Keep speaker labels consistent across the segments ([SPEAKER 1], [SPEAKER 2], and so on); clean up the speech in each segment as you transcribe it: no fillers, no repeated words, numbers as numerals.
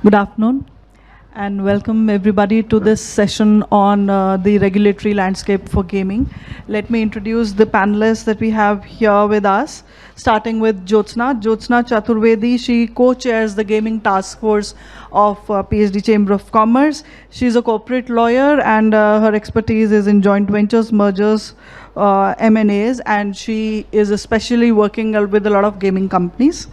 [SPEAKER 1] Good afternoon, and welcome everybody to this session on the regulatory landscape for gaming. Let me introduce the panelists that we have here with us, starting with Jyotsna. Jyotsna Chaturvedi, she co-chairs the gaming task force of PhD Chamber of Commerce. She's a corporate lawyer, and her expertise is in joint ventures, mergers, M&As, and she is especially working with a lot of gaming companies.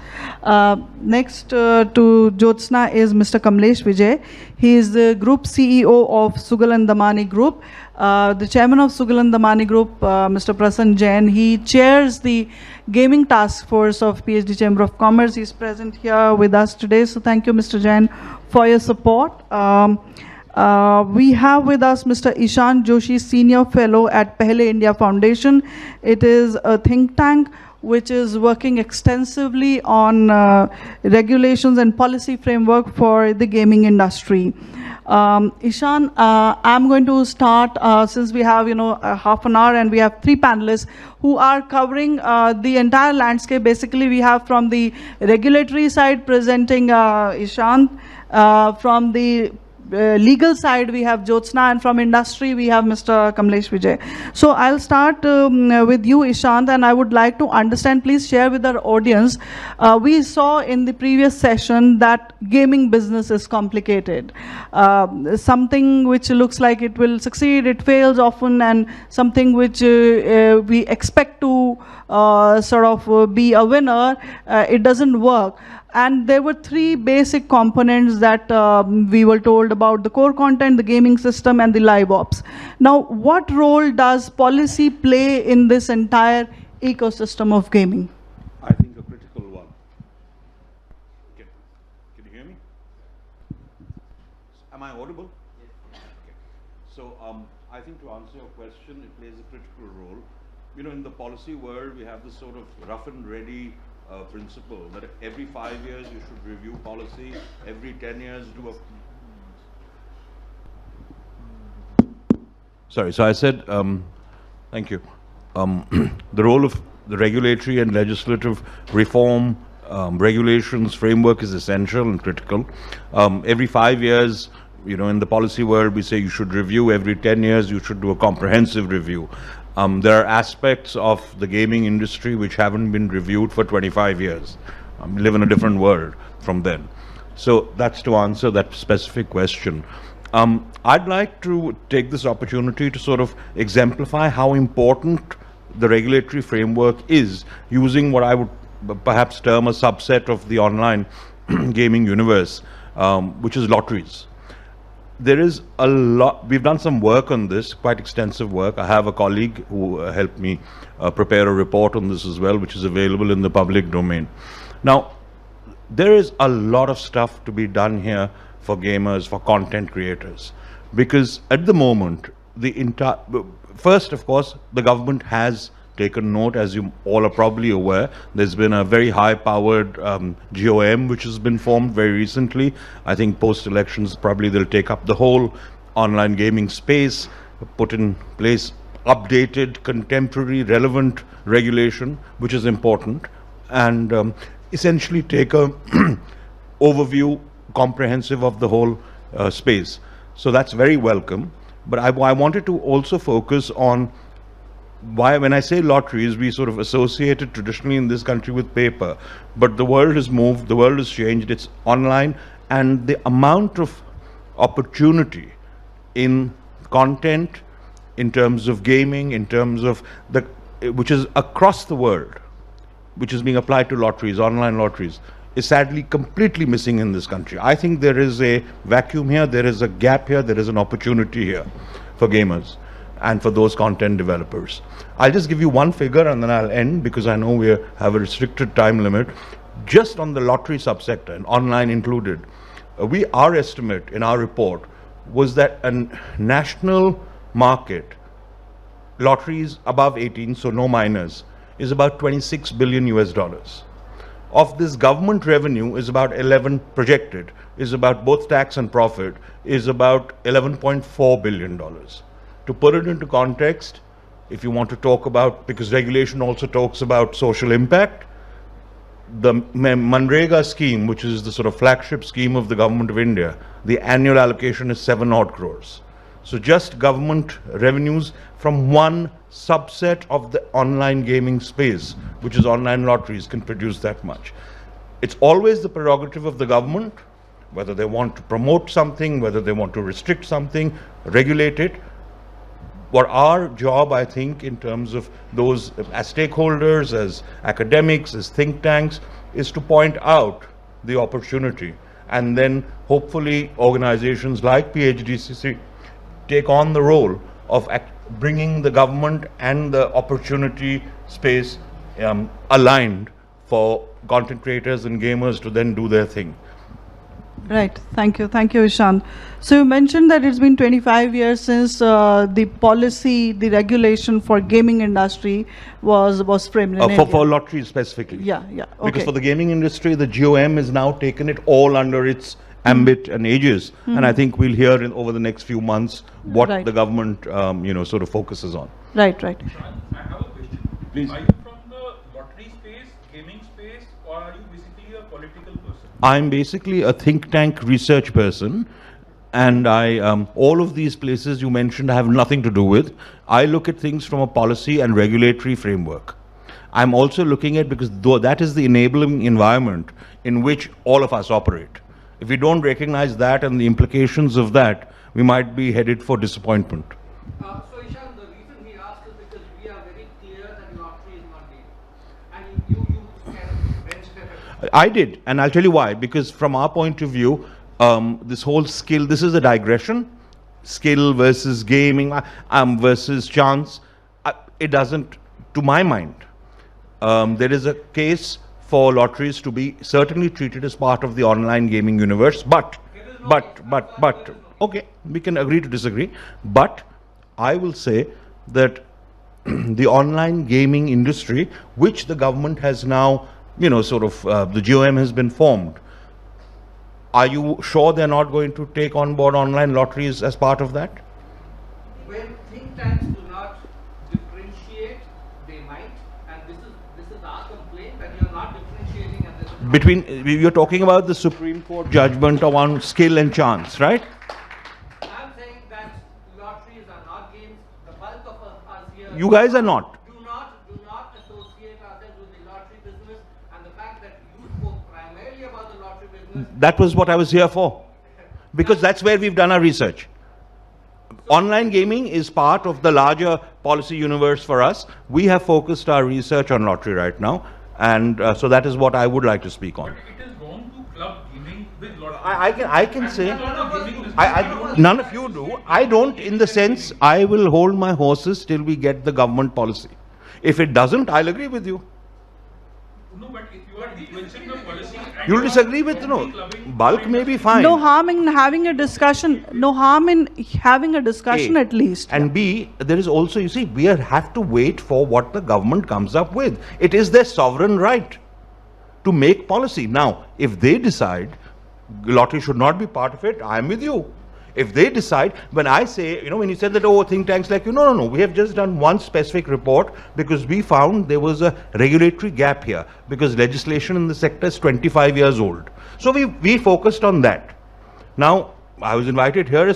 [SPEAKER 1] Next to Jyotsna is Mr. Kamlesh Vijay. He is the Group CEO of Sugal and Damani Group. The chairman of Sugal and Damani Group, Mr. Prasann Jain, he chairs the gaming task force of PhD Chamber of Commerce. He's present here with us today, so thank you, Mr. Jain, for your support. We have with us Mr. Ishan Joshi, Senior Fellow at Pehle India Foundation. It is a think tank which is working extensively on regulations and policy framework for the gaming industry. Ishan, I'm going to start since we have half an hour and we have three panelists who are covering the entire landscape. Basically, we have from the regulatory side presenting Ishan, from the legal side we have Jyotsna, and from industry we have Mr. Kamlesh Vijay. So I'll start with you, Ishant, and I would like to understand, please share with our audience. We saw in the previous session that gaming business is complicated. Something which looks like it will succeed, it fails often, and something which we expect to sort of be a winner, it doesn't work. And there were three basic components that we were told about: the core content, the gaming system, and the live ops. Now, what role does policy play in this entire ecosystem of gaming?
[SPEAKER 2] I think a critical one. Can you hear me? Am I audible? Yes. Okay. So I think to answer your question, it plays a critical role. In the policy world, we have this sort of rough and ready principle that every 5 years you should review policy, every 10 years do a... Sorry, so I said, thank you. The role of the regulatory and legislative reform, regulations, framework is essential and critical. Every 5 years, in the policy world, we say you should review. Every 10 years, you should do a comprehensive review. There are aspects of the gaming industry which haven't been reviewed for 25 years. We live in a different world from then. So that's to answer that specific question. I'd like to take this opportunity to sort of exemplify how important the regulatory framework is, using what I would perhaps term a subset of the online gaming universe, which is lotteries. There is a lot, we've done some work on this, quite extensive work. I have a colleague who helped me prepare a report on this as well, which is available in the public domain. Now, there is a lot of stuff to be done here for gamers, for content creators, because at the moment, first, of course, the government has taken note, as you all are probably aware. There's been a very high-powered GOM which has been formed very recently. I think post-elections probably they'll take up the whole online gaming space, put in place updated, contemporary, relevant regulation, which is important, and essentially take a overview, comprehensive of the whole space. So that's very welcome. But I wanted to also focus on why, when I say lotteries, we sort of associate it traditionally in this country with paper. But the world has moved, the world has changed, it's online, and the amount of opportunity in content, in terms of gaming, in terms of which is across the world, which is being applied to lotteries, online lotteries, is sadly completely missing in this country. I think there is a vacuum here, there is a gap here, there is an opportunity here for gamers and for those content developers. I'll just give you one figure and then I'll end, because I know we have a restricted time limit. Just on the lottery subsector, and online included, our estimate in our report was that a national market, lotteries above 18, so no minors, is about 26 billion US dollars. Of this, government revenue is about 11 projected, is about both tax and profit, is about $11.4 billion. To put it into context, if you want to talk about, because regulation also talks about social impact, the Manrega scheme, which is the sort of flagship scheme of the government of India, the annual allocation is 7 odd crores. So just government revenues from one subset of the online gaming space, which is online lotteries, can produce that much. It's always the prerogative of the government, whether they want to promote something, whether they want to restrict something, regulate it. What our job, I think, in terms of those as stakeholders, as academics, as think tanks, is to point out the opportunity. And then hopefully organizations like PHDCCI take on the role of bringing the government and the opportunity space aligned for content creators and gamers to then do their thing.
[SPEAKER 1] Right. Thank you. Thank you, Ishan. So you mentioned that it's been 25 years since the policy, the regulation for gaming industry was framed in India.
[SPEAKER 2] For lotteries specifically.
[SPEAKER 1] Yeah, yeah. Okay.
[SPEAKER 2] Because for the gaming industry, the GOM has now taken it all under its ambit and aegis. And I think we'll hear over the next few months what the government, sort of focuses on.
[SPEAKER 1] Right, right.
[SPEAKER 3] I have a question.
[SPEAKER 2] Please.
[SPEAKER 3] Are you from the lottery space, gaming space, or are you basically a political person?
[SPEAKER 2] I'm basically a think tank research person, and all of these places you mentioned have nothing to do with. I look at things from a policy and regulatory framework. I'm also looking at, because that is the enabling environment in which all of us operate. If we don't recognize that and the implications of that, we might be headed for disappointment.
[SPEAKER 4] So Ishan, the reason we asked is because we are very clear that lottery is not game. And you kind of mentioned
[SPEAKER 2] I did, and I'll tell you why. Because from our point of view, this whole skill, this is a digression. Skill versus gaming versus chance. It doesn't, to my mind, there is a case for lotteries to be certainly treated as part of the online gaming universe. But, okay, we can agree to disagree. But I will say that the online gaming industry, which the government has now, the GOM has been formed. Are you sure they're not going to take on board online lotteries as part of that?
[SPEAKER 4] when think tanks do not differentiate, they might. And this is our complaint that you're not differentiating. And
[SPEAKER 2] You're talking about the Supreme Court judgment on skill and chance, right?
[SPEAKER 4] I'm saying that lotteries are not games. The bulk of us here.
[SPEAKER 2] You guys are not.
[SPEAKER 4] Do not associate ourselves with the lottery business, and the fact that you spoke primarily about the lottery business.
[SPEAKER 2] That was what I was here for. Because that's where we've done our research. Online gaming is part of the larger policy universe for us. We have focused our research on lottery right now. And so that is what I would like to speak on.
[SPEAKER 3] But it is wrong to club gaming with lottery.
[SPEAKER 2] I can say,
[SPEAKER 3] Gaming
[SPEAKER 2] none of you do. I don't, in the sense, I will hold my horses till we get the government policy. If it doesn't, I'll agree with you.
[SPEAKER 3] No, but if you are influencing the policy, and
[SPEAKER 2] You'll
[SPEAKER 3] you are
[SPEAKER 2] disagree with,
[SPEAKER 3] clubbing
[SPEAKER 2] bulk may be fine.
[SPEAKER 1] No harm in having a discussion. No harm in having a discussion
[SPEAKER 2] A.
[SPEAKER 1] at least.
[SPEAKER 2] And B, there is also, you see, we have to wait for what the government comes up with. It is their sovereign right to make policy. Now, if they decide lottery should not be part of it, I am with you. If they decide, when I say, when you said that, think tanks like you, no, we have just done one specific report because we found there was a regulatory gap here because legislation in the sector is 25 years old. So we focused on that. Now, I was invited here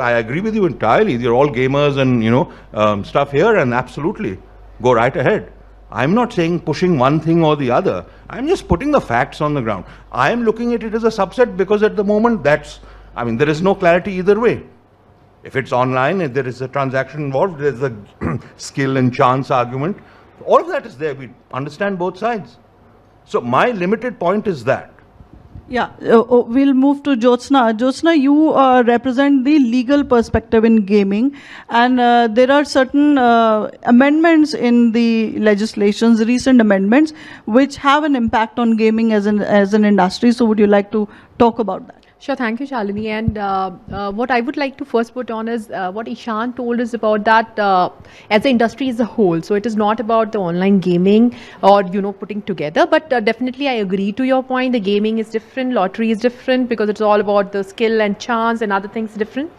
[SPEAKER 2] I agree with you entirely. You're all gamers and, stuff here, and absolutely, go right ahead. I'm not saying pushing one thing or the other. I'm just putting the facts on the ground. I am looking at it as a subset because at the moment there is no clarity either way. If it's online, if there is a transaction involved, there's a skill and chance argument. All of that is there. We understand both sides. So my limited point is that.
[SPEAKER 1] Yeah, we'll move to Jyotsna. Jyotsna, you represent the legal perspective in gaming, and there are certain amendments in the legislations, recent amendments, which have an impact on gaming as an industry. So would you like to talk about that?
[SPEAKER 5] Sure, thank you, Shalini. And what I would like to first put on is what Ishan told us about that as the industry as a whole. So it is not about the online gaming or, putting together, but definitely I agree to your point. The gaming is different, lottery is different because it's all about the skill and chance and other things different.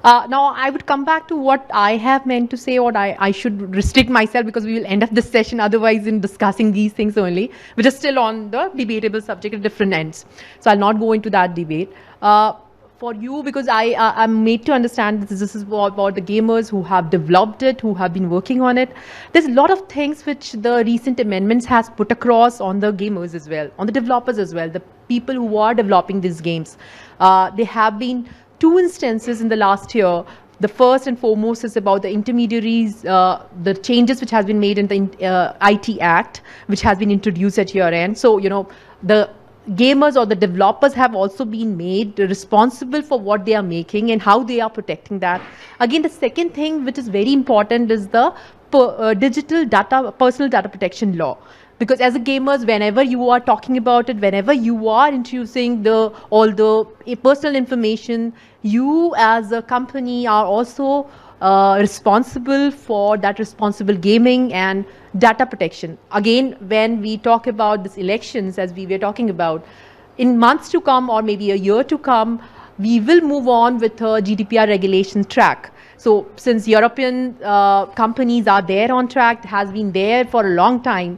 [SPEAKER 5] Now, I would come back to what I have meant to say, or I should restrict myself because we will end up this session otherwise in discussing these things only, which is still on the debatable subject at different ends. So I'll not go into that debate. For you, because I'm made to understand that this is about the gamers who have developed it, who have been working on it. There's a lot of things which the recent amendments has put across on the gamers as well, on the developers as well, the people who are developing these games. There have been two instances in the last year. The first and foremost is about the intermediaries, the changes which has been made in the IT Act, which has been introduced at your end. So, the gamers or the developers have also been made responsible for what they are making and how they are protecting that. Again, the second thing which is very important is the digital data, personal data protection law. Because as a gamers, whenever you are talking about it, whenever you are introducing all the personal information, you as a company are also responsible for that responsible gaming and data protection. Again, when we talk about these elections, as we were talking about, in months to come or maybe a year to come, we will move on with a GDPR regulation track. So since European companies are there on track, has been there for a long time,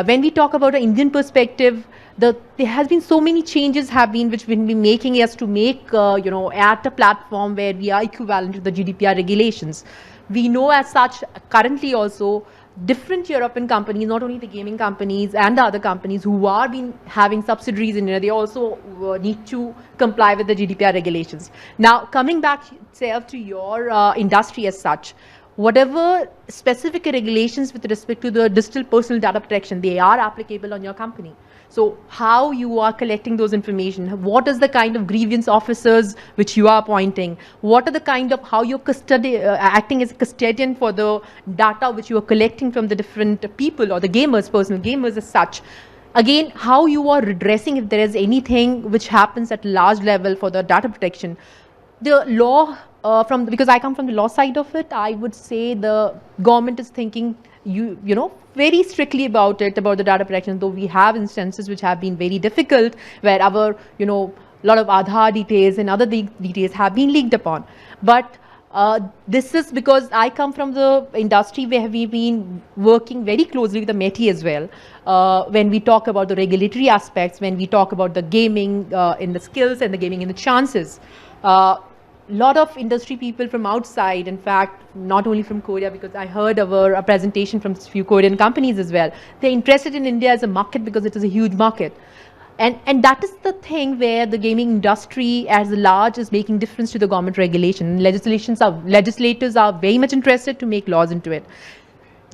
[SPEAKER 5] when we talk about an Indian perspective, there has been so many changes which will be making us to make at a platform where we are equivalent to the GDPR regulations. We know as such currently also different European companies, not only the gaming companies and the other companies who are having subsidiaries in India, they also need to comply with the GDPR regulations. Now, coming back itself to your industry as such, whatever specific regulations with respect to the digital personal data protection, they are applicable on your company. So how you are collecting those information, what is the kind of grievance officers which you are appointing, what are the kind of, how you're acting as a custodian for the data which you are collecting from the different people or the gamers, personal gamers as such. Again, how you are redressing if there is anything which happens at large level for the data protection. The law, because I come from the law side of it, I would say the government is thinking very strictly about it, about the data protection, though we have instances which have been very difficult where our, lot of Aadhaar details and other details have been leaked upon. But this is because I come from the industry where we've been working very closely with the METI as well. When we talk about the regulatory aspects, when we talk about the gaming in the skills and the gaming in the chances, lot of industry people from outside, in fact, not only from Korea, because I heard a presentation from a few Korean companies as well. They're interested in India as a market because it is a huge market. And that is the thing where the gaming industry as large is making difference to the government regulation. Legislators are very much interested to make laws into it.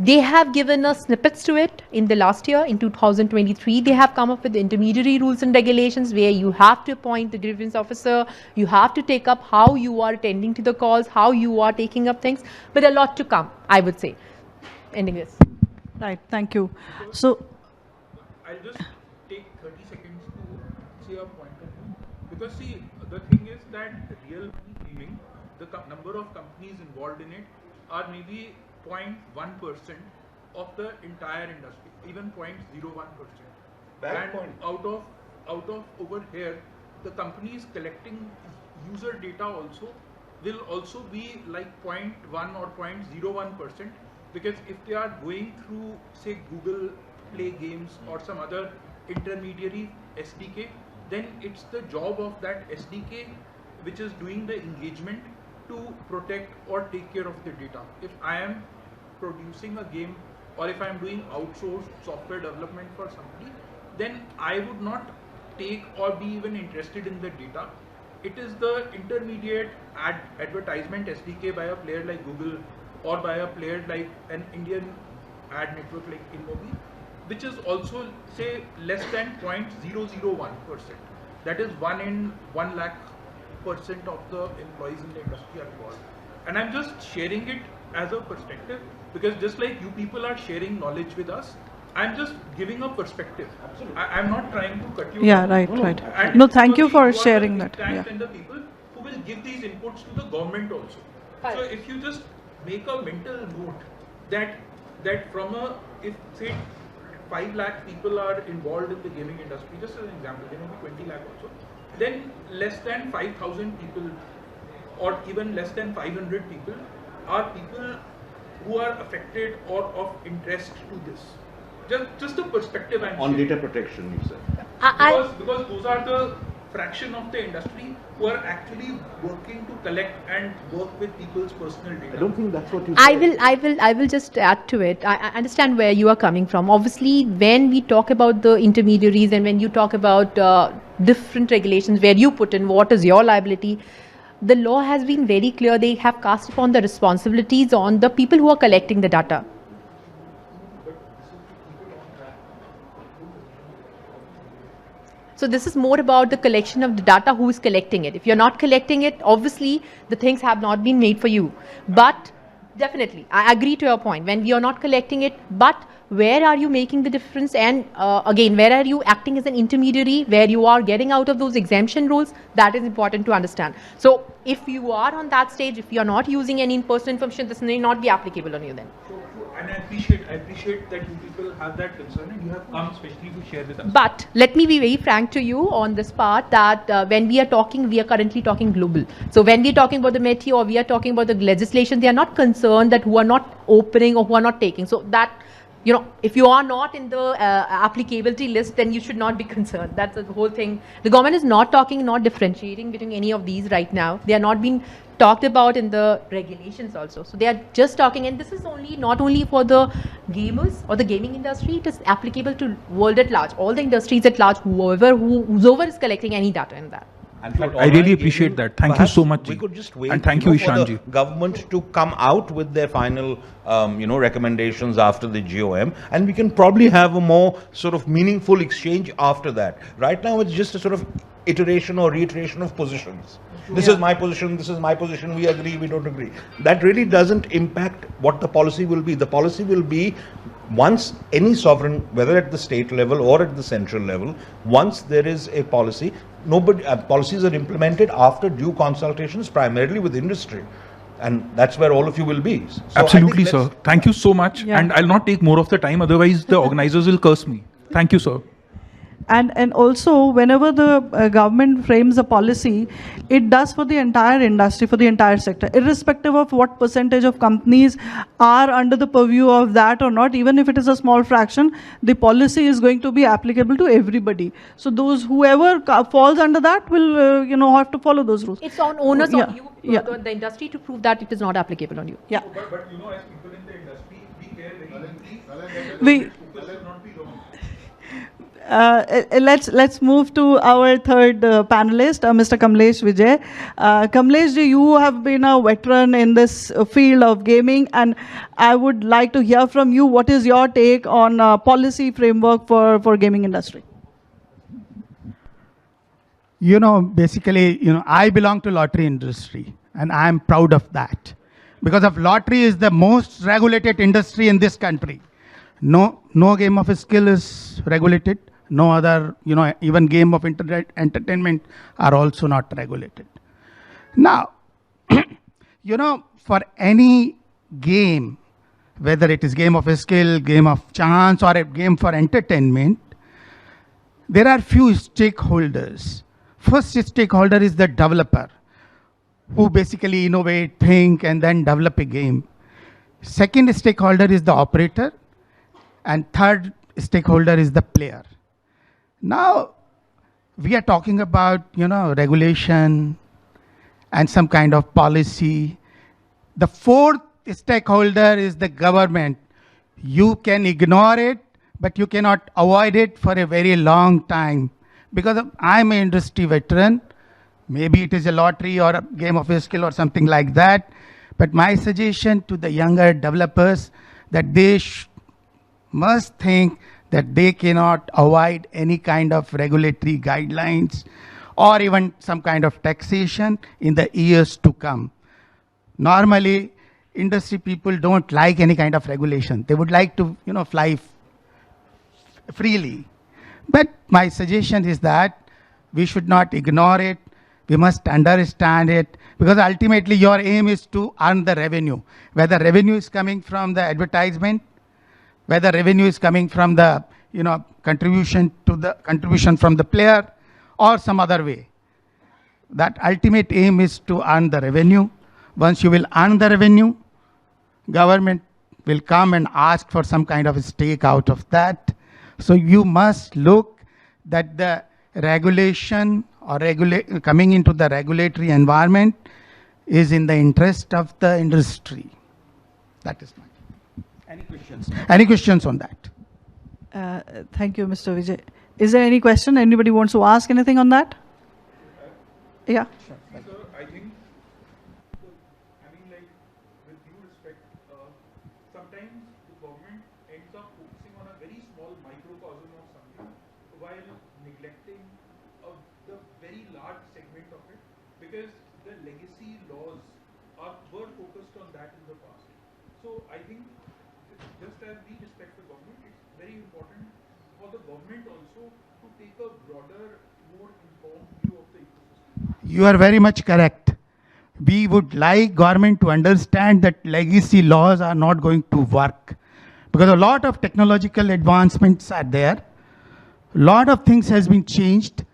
[SPEAKER 5] They have given us snippets to it in the last year, in 2023. They have come up with intermediary rules and regulations where you have to appoint the grievance officer, you have to take up how you are attending to the calls, how you are taking up things, but a lot to come, I would say. Ending this.
[SPEAKER 1] Right, thank you. So,
[SPEAKER 3] I'll just take 30 seconds to say a point of view. Because see, the thing is that real money gaming, the number of companies involved in it are maybe 0.1% of the entire industry, even 0.01%. And out of over here, the companies collecting user data also will also be like 0.1 or 0.01%, because if they are going through, say, Google Play Games or some other intermediary SDK, then it's the job of that SDK which is doing the engagement to protect or take care of the data. If I am producing a game or if I am doing outsourced software development for somebody, then I would not take or be even interested in the data. It is the intermediate advertisement SDK by a player like Google or by a player like an Indian ad network like InMobi, which is also, say, less than 0.001%. That is 1 in 1 lakh % of the employees in the industry are involved. And I'm just sharing it as a perspective, because just like you people are sharing knowledge with us, I'm just giving a perspective. I'm not trying to cut you.
[SPEAKER 1] yeah,
[SPEAKER 3] down.
[SPEAKER 1] right, right.
[SPEAKER 3] And
[SPEAKER 1] No, thank you for
[SPEAKER 3] are
[SPEAKER 1] sharing
[SPEAKER 3] the
[SPEAKER 1] that.
[SPEAKER 3] think tanks
[SPEAKER 1] Yeah.
[SPEAKER 3] and the people who will give these inputs to the government also. So if you just make a mental note that from if say 5 lakh people are involved in the gaming industry, just as an example, there may be 20 lakh also, then less than 5,000 people or even less than 500 people are people who are affected or of interest to this? Just a perspective I'm
[SPEAKER 2] On
[SPEAKER 3] sharing.
[SPEAKER 2] data protection, you said.
[SPEAKER 3] Because those are the fraction of the industry who are actually working to collect and work with people's personal data.
[SPEAKER 2] I don't think that's what you said.
[SPEAKER 5] I will just add to it. I understand where you are coming from. Obviously, when we talk about the intermediaries and when you talk about different regulations where you put in what is your liability, the law has been very clear. They have cast upon the responsibilities on the people who are collecting the data. So this is more about the collection of the data, who is collecting it. If you're not collecting it, obviously the things have not been made for you. But definitely, I agree to your point. When you're not collecting it, but where are you making the difference? And again, where are you acting as an intermediary, where you are getting out of those exemption rules? That is important to understand. So if you are on that stage, if you're not using any personal information, this may not be applicable on you then.
[SPEAKER 3] And I appreciate that you people have that concern and you have come especially to share with us.
[SPEAKER 5] But let me be very frank to you on this part that when we are talking, we are currently talking global. So when we are talking about the METI or we are talking about the legislation, they are not concerned that who are not opening or who are not taking. So that, you know, if you are not in the applicability list, then you should not be concerned. That's the whole thing. The government is not talking, not differentiating between any of these right now. They are not being talked about in the regulations also. So they are just talking, and this is not only for the gamers or the gaming industry, it is applicable to world at large, all the industries at large, whoever is collecting any data in that.
[SPEAKER 3] I really appreciate that. Thank you so much.
[SPEAKER 2] We could just wait,
[SPEAKER 3] and thank you,
[SPEAKER 2] for
[SPEAKER 3] Ishan
[SPEAKER 2] the government to come out with their final, recommendations after the GOM, and we can probably have a more sort of meaningful exchange after that. Right now, it's just a sort of iteration or reiteration of positions. This is my position, this is my position, we agree, we don't agree. That really doesn't impact what the policy will be. The policy will be once any sovereign, whether at the state level or at the central level, once there is a policy, policies are implemented after due consultations primarily with industry. And that's where all of you will be. So
[SPEAKER 3] absolutely, sir. Thank you so much.
[SPEAKER 1] Yeah.
[SPEAKER 3] And I'll not take more of the time, otherwise the organizers will curse me. Thank you, sir.
[SPEAKER 1] And also, whenever the government frames a policy, it does for the entire industry, for the entire sector, irrespective of what percentage of companies are under the purview of that or not. Even if it is a small fraction, the policy is going to be applicable to everybody. So whoever falls under that will, have to follow those rules.
[SPEAKER 5] It's on onus
[SPEAKER 1] Yeah.
[SPEAKER 5] on you,
[SPEAKER 1] Yeah.
[SPEAKER 5] the industry, to prove that it is not applicable on you.
[SPEAKER 1] Yeah.
[SPEAKER 3] But as people in the industry, we care very deeply.
[SPEAKER 1] We.
[SPEAKER 3] Focus should not be wrong.
[SPEAKER 1] Let's move to our third panelist, Mr. Kamlesh Vijay. Kamlesh, you have been a veteran in this field of gaming, and I would like to hear from you. What is your take on policy framework for gaming industry?
[SPEAKER 6] Basically, I belong to lottery industry, and I'm proud of that, because of lottery is the most regulated industry in this country. No game of skill is regulated. No other, even game of entertainment are also not regulated. Now, for any game, whether it is game of skill, game of chance, or a game for entertainment, there are few stakeholders. First stakeholder is the developer, who basically innovate, think, and then develop a game. Second stakeholder is the operator, and third stakeholder is the player. Now, we are talking about, regulation and some kind of policy. The fourth stakeholder is the government. You can ignore it, but you cannot avoid it for a very long time. Because I'm an industry veteran, maybe it is a lottery or a game of a skill or something like that. But my suggestion to the younger developers, that they must think that they cannot avoid any kind of regulatory guidelines or even some kind of taxation in the years to come. Normally, industry people don't like any kind of regulation. They would like to, fly freely. But my suggestion is that we should not ignore it. We must understand it, because ultimately your aim is to earn the revenue. Whether revenue is coming from the advertisement, whether revenue is coming from the contribution from the player, or some other way. that ultimate aim is to earn the revenue. Once you will earn the revenue, government will come and ask for some kind of a stake out of that. So you must look that the regulation or coming into the regulatory environment is in the interest of the industry. That is my. Any questions? Any questions on that?
[SPEAKER 1] Thank you, Mr. Vijay. Is there any question? Anybody wants to ask anything on that? Yeah.
[SPEAKER 3] Sir, I think, like, with due respect, sometimes the government ends up focusing on a very small microcosm of something while neglecting the very large segment of it, because the legacy laws were focused on that in the past. So I think, just as we respect the government, it's very important for the government also to take a broader, more informed view of the ecosystem.
[SPEAKER 6] You are very much correct. We would like government to understand that legacy laws are not going to work, because a lot of technological advancements are there. A lot of things has been changed.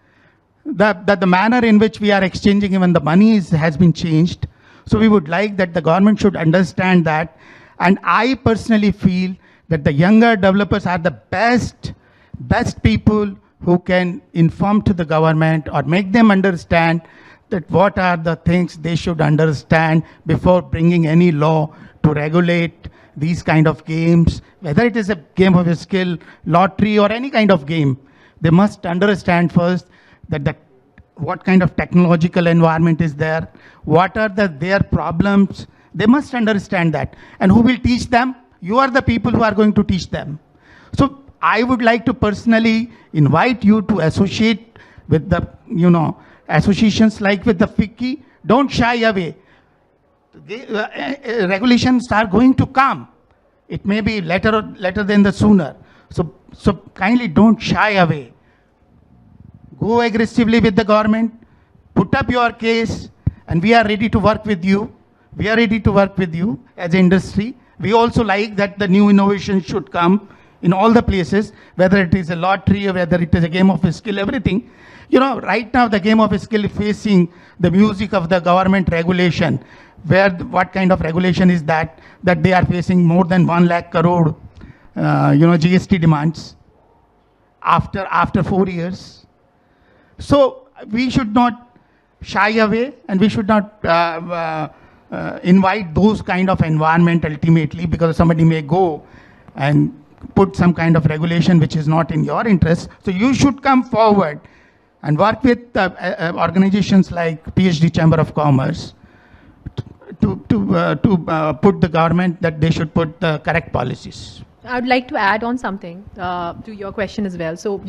[SPEAKER 6] The manner in which we are exchanging even the money has been changed. So we would like that the government should understand that. And I personally feel that the younger developers are the best people who can inform to the government or make them understand that what are the things they should understand before bringing any law to regulate these kind of games, whether it is a game of a skill, lottery, or any kind of game. They must understand first that what kind of technological environment is there, what are their problems. They must understand that. And who will teach them? You are the people who are going to teach them. So I would like to personally invite you to associate with the, associations like with the FICCI. Don't shy away. Regulations are going to come. It may be later than the sooner. So kindly don't shy away. Go aggressively with the government. Put up your case, and we are ready to work with you. We are ready to work with you as an industry. We also like that the new innovation should come in all the places, whether it is a lottery or whether it is a game of a skill, everything. Right now the game of a skill is facing the music of the government regulation, where what kind of regulation is that they are facing more than 1 lakh crore, GST demands after 4 years. So we should not shy away, and we should not invite those kind of environment ultimately, because somebody may go and put some kind of regulation which is not in your interest. So you should come forward and work with organizations like PhD Chamber of Commerce to put the government that they should put the correct policies.
[SPEAKER 5] I would like to add on something to your question as well. So,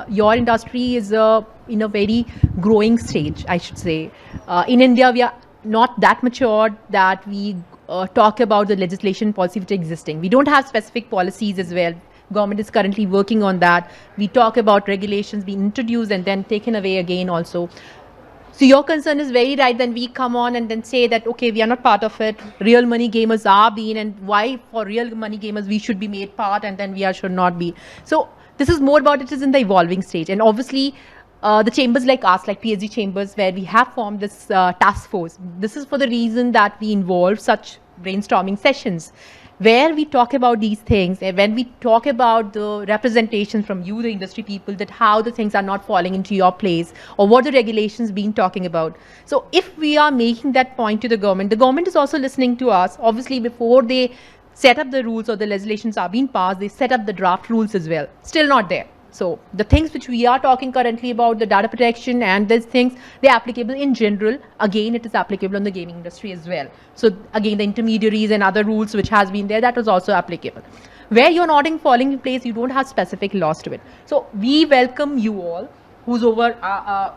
[SPEAKER 5] your industry is in a very growing stage, I should say. In India, we are not that matured that we talk about the legislation policy which is existing. We don't have specific policies as well. Government is currently working on that. We talk about regulations being introduced and then taken away again also. So your concern is very right. Then we come on and then say that, okay, we are not part of it. Real money gamers are being, and why for real money gamers we should be made part and then we should not be. So this is more about it is in the evolving stage. And obviously the chambers like us, like PhD chambers, where we have formed this task force. This is for the reason that we involve such brainstorming sessions where we talk about these things, and when we talk about the representation from you, the industry people, that how the things are not falling into your place, or what the regulations been talking about. So if we are making that point to the government is also listening to us. Obviously, before they set up the rules or the legislations are being passed, they set up the draft rules as well. Still not there. So the things which we are talking currently about, the data protection and these things, they're applicable in general. Again, it is applicable on the gaming industry as well. So again, the intermediaries and other rules which has been there, that was also applicable. Where you're not falling in place, you don't have specific laws to it. So we welcome you all who's over,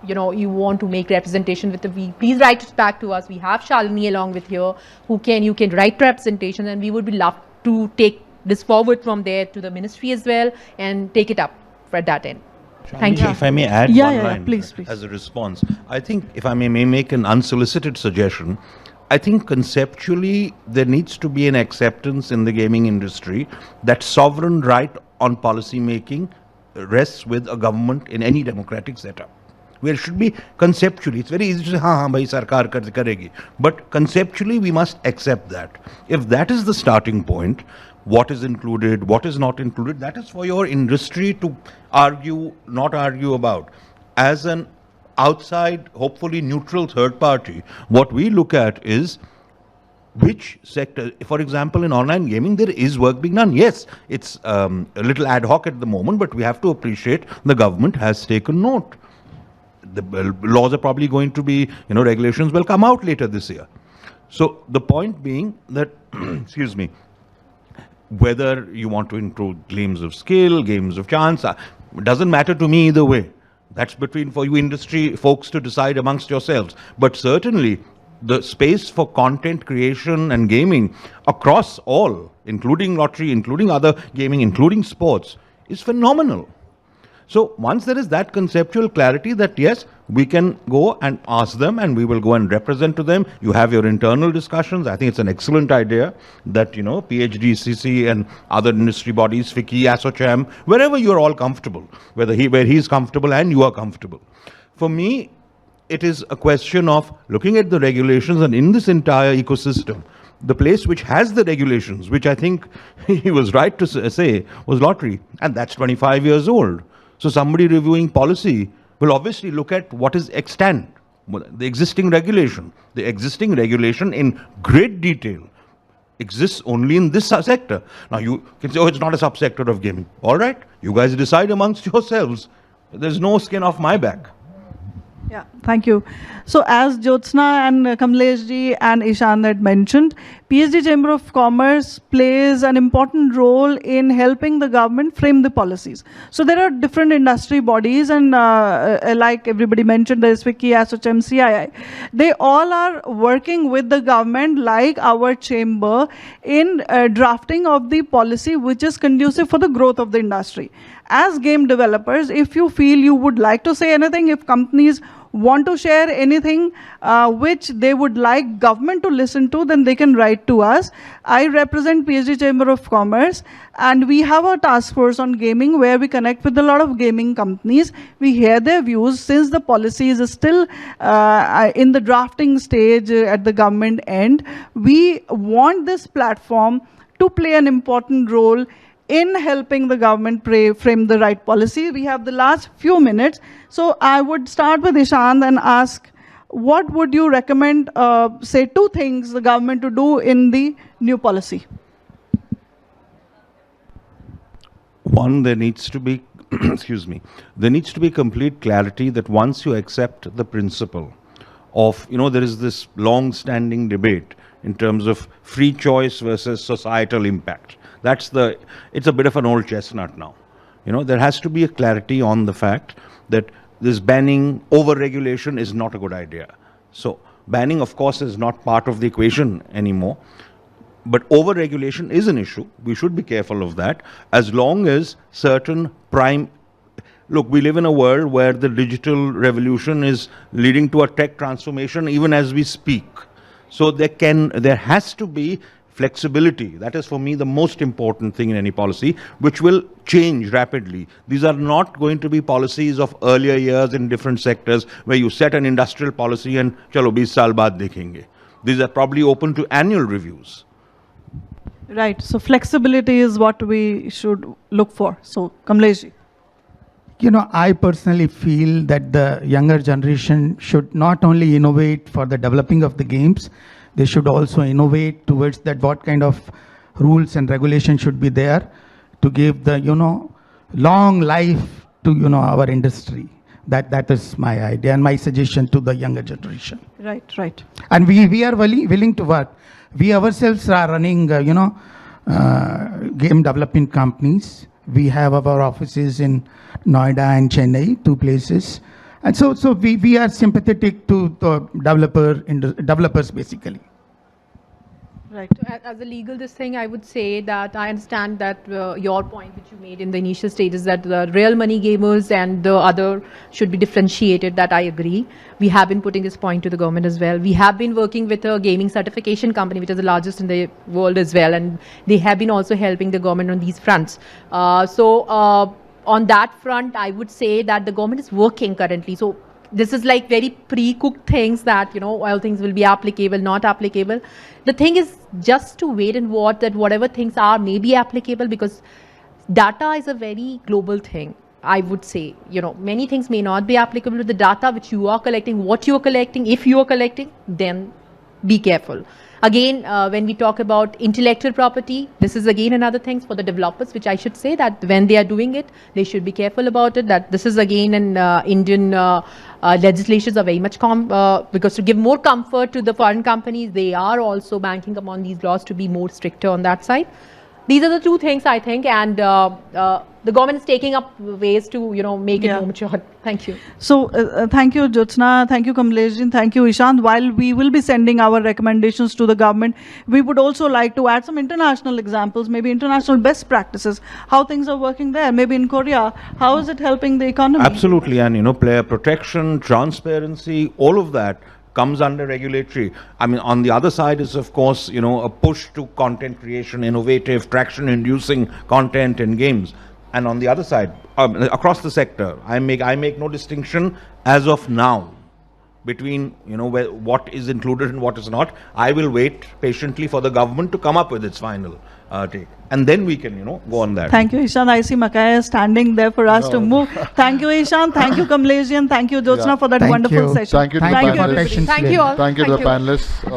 [SPEAKER 5] you want to make representation with the please write it back to us. We have Shalini along with here you can write representation, and we would be love to take this forward from there to the ministry as well and take it up at that end. Thank you.
[SPEAKER 2] If I may add one line
[SPEAKER 1] please.
[SPEAKER 2] As a response, I think if I may make an unsolicited suggestion, I think conceptually there needs to be an acceptance in the gaming industry that sovereign right on policy making rests with a government in any democratic setup. where it should be conceptually. It's very easy to say, हाँ भाई सरकार करेगी. But conceptually, we must accept that. If that is the starting point, what is included, what is not included, that is for your industry to argue, not argue about. As an outside, hopefully neutral third party, what we look at is which sector. For example, in online gaming, there is work being done. Yes, it's a little ad hoc at the moment, but we have to appreciate the government has taken note. The laws are probably going to be, regulations will come out later this year. So the point being that, excuse me, whether you want to include games of skill, games of chance, doesn't matter to me either way. That's for you industry folks to decide amongst yourselves. But certainly, the space for content creation and gaming across all, including lottery, including other gaming, including sports, is phenomenal. So once there is that conceptual clarity that yes, we can go and ask them and we will go and represent to them. You have your internal discussions. I think it's an excellent idea that, PHDCCI and other industry bodies, FICCI, ASSOCHAM, wherever you're all comfortable, where he's comfortable and you are comfortable. For me, it is a question of looking at the regulations, and in this entire ecosystem, the place which has the regulations, which I think he was right to say, was lottery, and that's 25 years old. So somebody reviewing policy will obviously look at what is extant, the existing regulation. The existing regulation in great detail exists only in this sector. Now you can say, oh, it's not a subsector of gaming. All right, you guys decide amongst yourselves. There's no skin off my back.
[SPEAKER 1] Yeah, thank you. So as Jyotsna and Kamlesh ji and Ishan had mentioned, PhD Chamber of Commerce plays an important role in helping the government frame the policies. So there are different industry bodies, and like everybody mentioned, there is FICCI, ASSOCHAM, CII. They all are working with the government, like our chamber, in drafting of the policy which is conducive for the growth of the industry. As game developers, if you feel you would like to say anything, if companies want to share anything which they would like government to listen to, then they can write to us. I represent PhD Chamber of Commerce, and we have a task force on gaming where we connect with a lot of gaming companies. We hear their views. Since the policy is still in the drafting stage at the government end, we want this platform to play an important role in helping the government frame the right policy. We have the last few minutes. So I would start with Ishant and ask, what would you recommend, say, 2 things the government to do in the new policy?
[SPEAKER 2] One, there needs to be, excuse me, there needs to be complete clarity that once you accept the principle of, there is this long-standing debate in terms of free choice versus societal impact. It's a bit of an old chestnut now. There has to be a clarity on the fact that this banning, over-regulation is not a good idea. So banning, of course, is not part of the equation anymore. But over-regulation is an issue. We should be careful of that. As long as certain look, we live in a world where the digital revolution is leading to a tech transformation even as we speak. So there has to be flexibility. That is for me the most important thing in any policy, which will change rapidly. These are not going to be policies of earlier years in different sectors where you set an industrial policy and chalo 20 saal baad dekhenge. These are probably open to annual reviews.
[SPEAKER 1] Right. So flexibility is what we should look for. So Kamlesh ji.
[SPEAKER 6] I personally feel that the younger generation should not only innovate for the developing of the games, they should also innovate towards that what kind of rules and regulations should be there to give the, long life to, our industry. That is my idea and my suggestion to the younger generation.
[SPEAKER 1] Right.
[SPEAKER 6] And we are willing to work. We ourselves are running, game development companies. We have our offices in Noida and Chennai, 2 places. And so we are sympathetic to the developers basically.
[SPEAKER 1] Right.
[SPEAKER 5] So as a legal I would say that I understand that your point which you made in the initial stage is that the real money gamers and the other should be differentiated. That I agree. We have been putting this point to the government as well. We have been working with a gaming certification company which is the largest in the world as well, and they have been also helping the government on these fronts. On that front, I would say that the government is working currently. So this is like very pre-cooked things that, all things will be applicable, not applicable. The thing is just to wait and watch that whatever things are may be applicable, because data is a very global thing. I would say, many things may not be applicable to the data which you are collecting, what you are collecting. If you are collecting, then be careful. Again, when we talk about intellectual property, this is again another thing for the developers, which I should say that when they are doing it, they should be careful about it. That this is again an Indian legislations are very much because to give more comfort to the foreign companies, they are also banking upon these laws to be more stricter on that side. These are the two things I think, and the government is taking up ways to make it more mature. Thank you.
[SPEAKER 1] So thank you, Jyotsna. Thank you, Kamlesh. Thank you, Ishant. While we will be sending our recommendations to the government, we would also like to add some international examples, maybe international best practices, how things are working there. Maybe in Korea, how is it helping the economy?
[SPEAKER 2] Absolutely, and player protection, transparency, all of that comes under regulatory. I mean, on the other side is, of course, a push to content creation, innovative, traction-inducing content in games. And on the other side, across the sector, I make no distinction as of now between what is included and what is not. I will wait patiently for the government to come up with its final take, and then we can go on that.
[SPEAKER 1] Thank you, Ishant. I see Makaya standing there for us to move. Thank you, Ishant. Thank you, Kamlesh. Thank you, Jyotsna, for that wonderful session.
[SPEAKER 7] Thank you to the
[SPEAKER 1] Thank you,
[SPEAKER 7] panelists.
[SPEAKER 1] everybody.
[SPEAKER 5] Thank you all.
[SPEAKER 7] Thank you to the panelists.